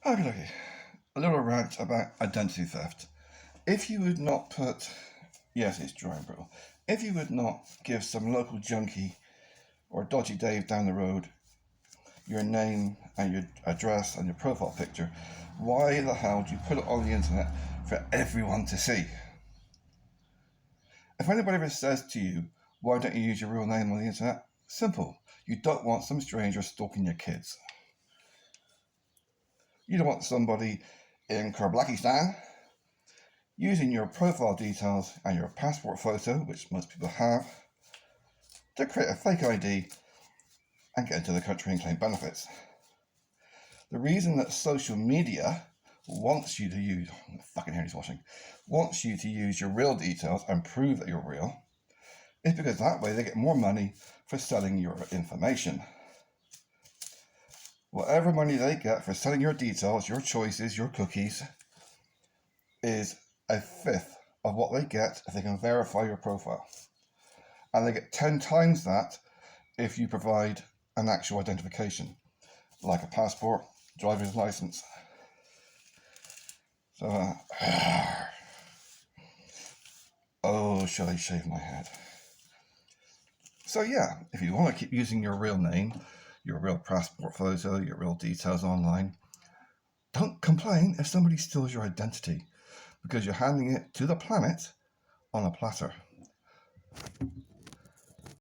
Okay, a little rant about identity theft. If you would not put, yes, it's dry and brittle. If you would not give some local junkie or dodgy Dave down the road your name and your address and your profile picture, why the hell do you put it on the internet for everyone to see? If anybody ever says to you, why don't you use your real name on the internet? Simple. You don't want some stranger stalking your kids. You don't want somebody in Kyrgyzstan using your profile details and your passport photo, which most people have, to create a fake ID and get into the country and claim benefits. The reason that social media wants you to use, wants you to use your real details and prove that you're real is because that way they get more money for selling your information. Whatever money they get for selling your details, your choices, your cookies, is a fifth of what they get if they can verify your profile. And they get 10 times that if you provide an actual identification, like a passport, driver's license. So, oh, shall I shave my head? So yeah, if you want to keep using your real name, your real passport photo, your real details online, don't complain if somebody steals your identity, because you're handing it to the planet on a platter.